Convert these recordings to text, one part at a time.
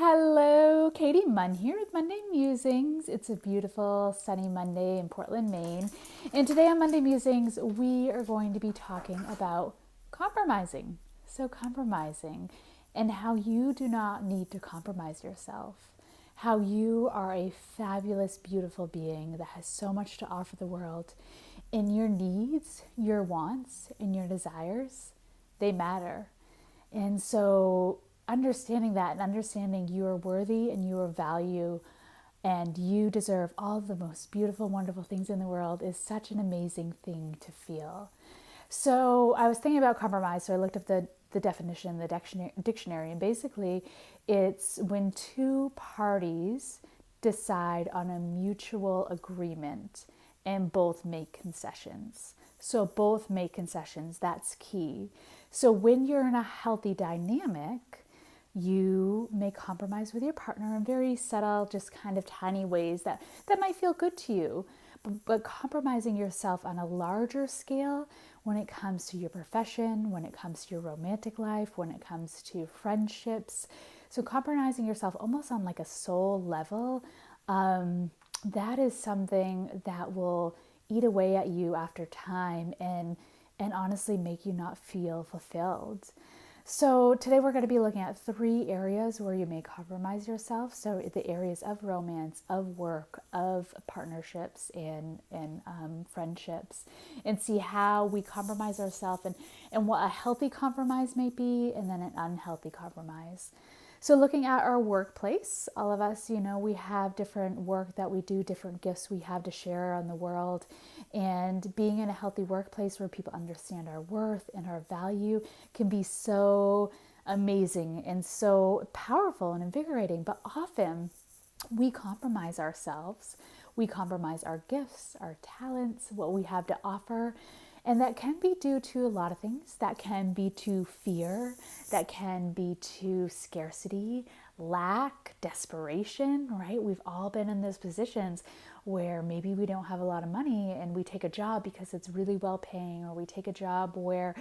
Hello, Katie Munn here with Munnday Musings. It's a beautiful sunny Monday in Portland, Maine. And today on Munnday Musings, we are going to be talking about compromising. So compromising and how you do not need to compromise yourself. How you are a fabulous, beautiful being that has so much to offer the world. And your needs, your wants, and your desires, they matter. And so understanding that and understanding you are worthy and you are value and you deserve all the most beautiful, wonderful things in the world is such an amazing thing to feel. So I was thinking about compromise, so I looked up the definition, the dictionary, and basically it's when two parties decide on a mutual agreement and both make concessions. So both make concessions, that's key. So when you're in a healthy dynamic, you may compromise with your partner in very subtle, just kind of tiny ways that might feel good to you. But compromising yourself on a larger scale when it comes to your profession, when it comes to your romantic life, when it comes to friendships. So compromising yourself almost on like a soul level, that is something that will eat away at you after time and honestly make you not feel fulfilled. So today we're going to be looking at 3 areas where you may compromise yourself. So the areas of romance, of work, of partnerships, and friendships, and see how we compromise ourselves and what a healthy compromise may be, and then an unhealthy compromise. So looking at our workplace, all of us, we have different work that we do, different gifts we have to share on the world. And being in a healthy workplace where people understand our worth and our value can be so amazing and so powerful and invigorating. But often we compromise ourselves. We compromise our gifts, our talents, what we have to offer. And that can be due to a lot of things. That can be to fear, that can be to scarcity, lack, desperation, right? We've all been in those positions where maybe we don't have a lot of money and we take a job because it's really well paying, or we take a job where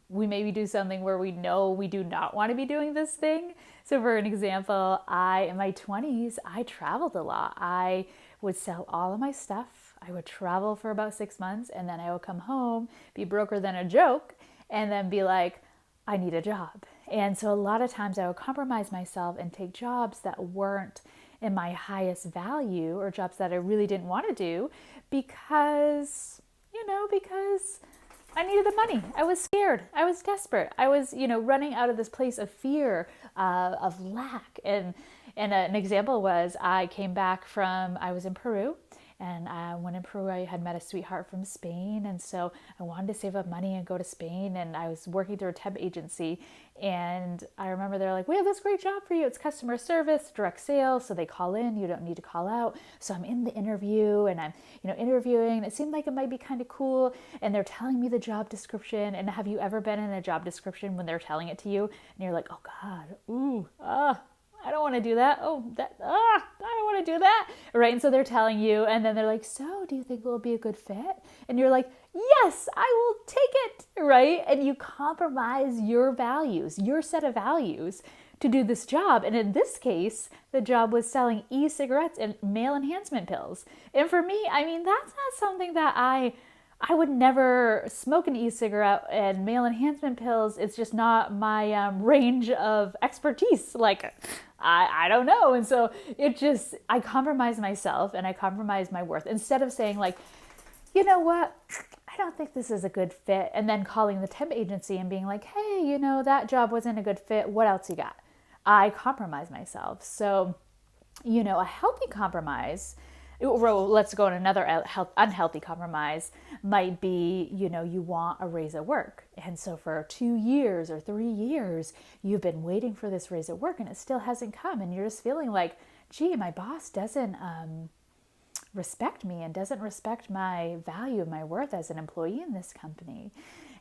we maybe do something where we know we do not want to be doing this thing. So for an example, in my 20s, I traveled a lot. I would sell all of my stuff. I would travel for about 6 months, and then I would come home, be broker than a joke, and then be like, I need a job. And so a lot of times I would compromise myself and take jobs that weren't in my highest value, or jobs that I really didn't want to do because I needed the money. I was scared. I was desperate. I was, running out of this place of fear, of lack. And an example was I was in Peru. And when in Peru, I had met a sweetheart from Spain. And so I wanted to save up money and go to Spain. And I was working through a temp agency. And I remember they're like, we have this great job for you. It's customer service, direct sales. So they call in. You don't need to call out. So I'm in the interview and I'm, interviewing. And it seemed like it might be kind of cool. And they're telling me the job description. And have you ever been in a job description when they're telling it to you? And you're like, oh God, I don't want to do that. I don't want to do that. Right. And so they're telling you, and then they're like, so do you think it will be a good fit? And you're like, yes, I will take it. Right. And you compromise your values, your set of values to do this job. And in this case, the job was selling e-cigarettes and male enhancement pills. And for me, that's not something that I would never smoke an e-cigarette, and male enhancement pills. It's just not my range of expertise. Like, I don't know. And so I compromise myself and I compromise my worth instead of saying like, you know what? I don't think this is a good fit. And then calling the temp agency and being like, hey, that job wasn't a good fit. What else you got? I compromise myself. So, a healthy compromise, let's go on another unhealthy compromise, might be, you want a raise at work. And so for 2 years or 3 years, you've been waiting for this raise at work and it still hasn't come. And you're just feeling like, gee, my boss doesn't respect me and doesn't respect my value, my worth as an employee in this company.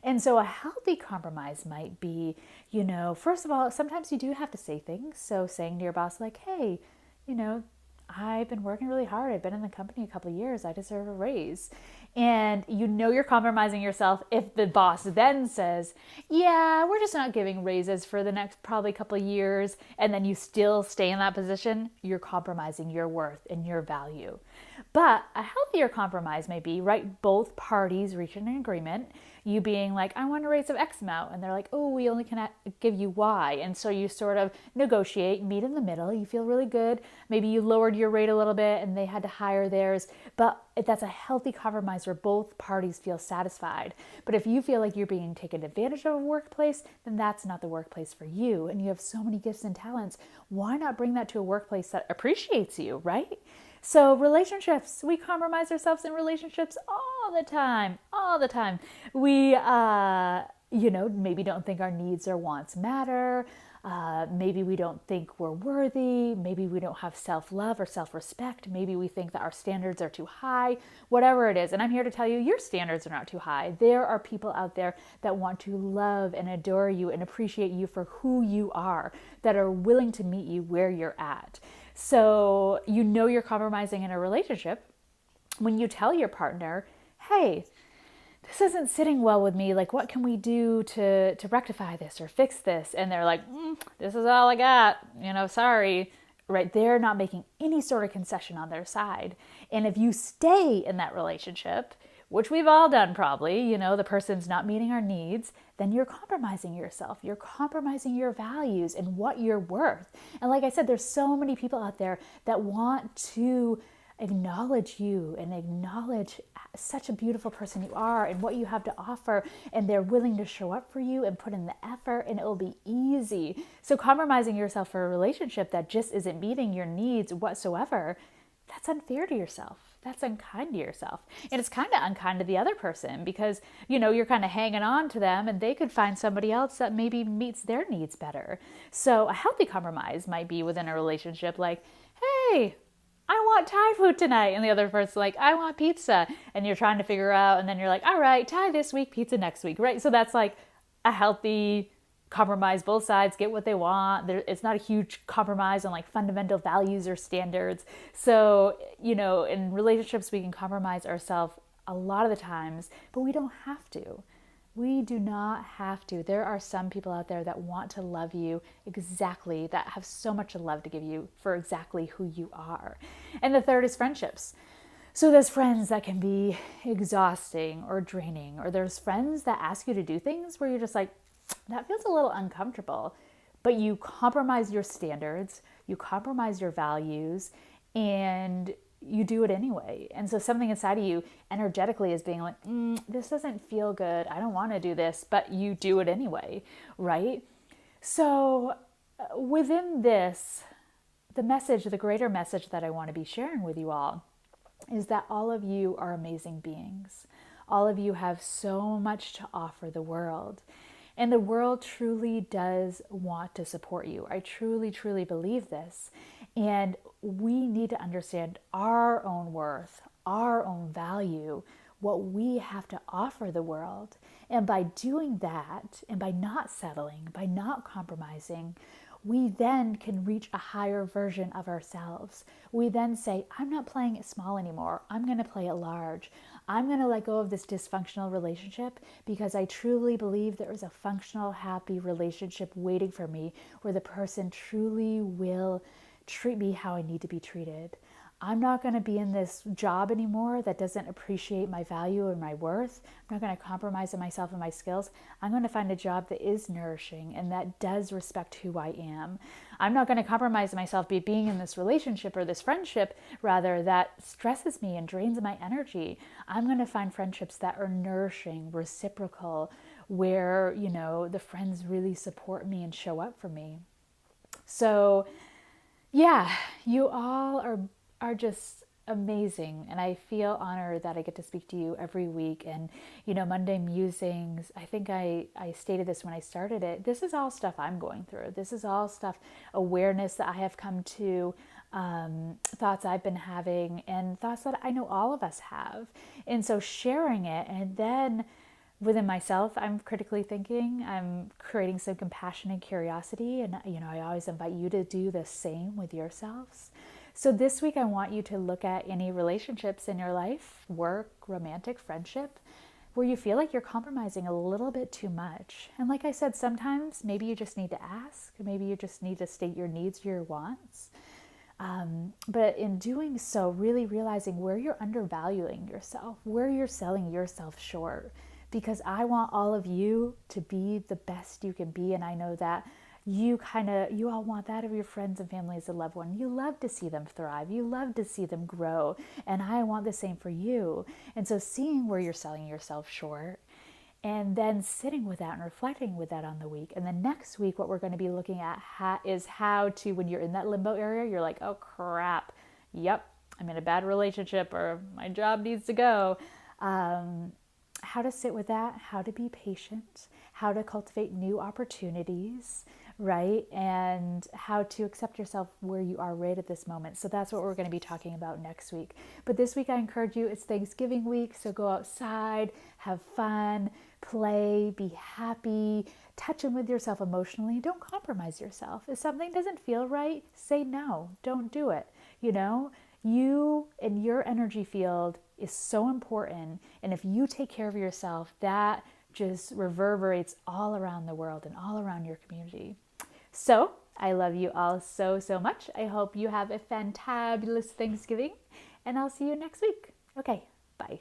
And so a healthy compromise might be, first of all, sometimes you do have to say things. So saying to your boss like, hey, I've been working really hard. I've been in the company a couple of years. I deserve a raise. And you know you're compromising yourself if the boss then says, yeah, we're just not giving raises for the next probably couple of years, and then you still stay in that position. You're compromising your worth and your value. But a healthier compromise may be, right, both parties reach an agreement, you being like, I want a raise of X amount, and they're like, oh, we only can give you Y. And so you sort of negotiate, meet in the middle, you feel really good. Maybe you lowered your rate a little bit and they had to hire theirs, but that's a healthy compromise where both parties feel satisfied. But if you feel like you're being taken advantage of a workplace, then that's not the workplace for you. And you have so many gifts and talents. Why not bring that to a workplace that appreciates you, right? So relationships, we compromise ourselves in relationships all the time, all the time. We, maybe don't think our needs or wants matter. Maybe we don't think we're worthy. Maybe we don't have self-love or self-respect. Maybe we think that our standards are too high, whatever it is. And I'm here to tell you, your standards are not too high. There are people out there that want to love and adore you and appreciate you for who you are, that are willing to meet you where you're at. So you know you're compromising in a relationship when you tell your partner, hey, this isn't sitting well with me. Like, what can we do to rectify this or fix this? And they're like, this is all I got. Sorry. Right? They're not making any sort of concession on their side. And if you stay in that relationship, which we've all done probably, the person's not meeting our needs, then you're compromising yourself. You're compromising your values and what you're worth. And like I said, there's so many people out there that want to acknowledge you and acknowledge such a beautiful person you are and what you have to offer, and they're willing to show up for you and put in the effort, and it will be easy. So compromising yourself for a relationship that just isn't meeting your needs whatsoever, that's unfair to yourself. That's unkind to yourself. And it's kind of unkind to the other person because, you're kind of hanging on to them and they could find somebody else that maybe meets their needs better. So a healthy compromise might be within a relationship like, hey, I want Thai food tonight. And the other person's like, I want pizza. And you're trying to figure out, and then you're like, all right, Thai this week, pizza next week, right? So that's like a healthy compromise. Both sides get what they want. It's not a huge compromise on like fundamental values or standards. So, in relationships, we can compromise ourselves a lot of the times, but we don't have to. We do not have to. There are some people out there that want to love you exactly, that have so much love to give you for exactly who you are. And the third is friendships. So there's friends that can be exhausting or draining, or there's friends that ask you to do things where you're just like, that feels a little uncomfortable, but you compromise your standards, you compromise your values, and you do it anyway. And so something inside of you energetically is being like, this doesn't feel good. I don't want to do this, but you do it anyway, right? So within this, the greater message that I want to be sharing with you all is that all of you are amazing beings. All of you have so much to offer the world. And the world truly does want to support you. I truly, truly believe this. And we need to understand our own worth, our own value, what we have to offer the world. And by doing that, and by not settling, by not compromising, we then can reach a higher version of ourselves. We then say, I'm not playing it small anymore. I'm going to play it large. I'm going to let go of this dysfunctional relationship because I truly believe there is a functional, happy relationship waiting for me where the person truly will treat me how I need to be treated. I'm not going to be in this job anymore that doesn't appreciate my value and my worth. I'm not going to compromise on myself and my skills. I'm going to find a job that is nourishing and that does respect who I am. I'm not going to compromise myself by being in this relationship or this friendship, rather, that stresses me and drains my energy. I'm going to find friendships that are nourishing, reciprocal, where, the friends really support me and show up for me. So, yeah, you all are just amazing. And I feel honored that I get to speak to you every week. And, Munnday Musings, I think I stated this when I started it. This is all stuff I'm going through. This is all stuff, awareness that I have come to, thoughts I've been having, and thoughts that I know all of us have. And so sharing it, and then within myself, I'm critically thinking, I'm creating some compassion and curiosity. And, I always invite you to do the same with yourselves. So this week, I want you to look at any relationships in your life, work, romantic, friendship, where you feel like you're compromising a little bit too much. And like I said, sometimes maybe you just need to ask, maybe you just need to state your needs, your wants. But in doing so, really realizing where you're undervaluing yourself, where you're selling yourself short. Because I want all of you to be the best you can be. And I know that you all want that of your friends and families and loved ones. You love to see them thrive. You love to see them grow. And I want the same for you. And so seeing where you're selling yourself short, and then sitting with that and reflecting with that on the week. And then next week, what we're going to be looking at is how to, when you're in that limbo area, you're like, oh crap, yep, I'm in a bad relationship or my job needs to go. How to sit with that, how to be patient, how to cultivate new opportunities, right? And how to accept yourself where you are right at this moment. So that's what we're going to be talking about next week. But this week, I encourage you, it's Thanksgiving week, so go outside, have fun, play, be happy, touch in with yourself emotionally. Don't compromise yourself. If something doesn't feel right, say no, don't do it. You and your energy field is so important. And if you take care of yourself, that just reverberates all around the world and all around your community. So I love you all so, so much. I hope you have a fantabulous Thanksgiving, and I'll see you next week. Okay, bye.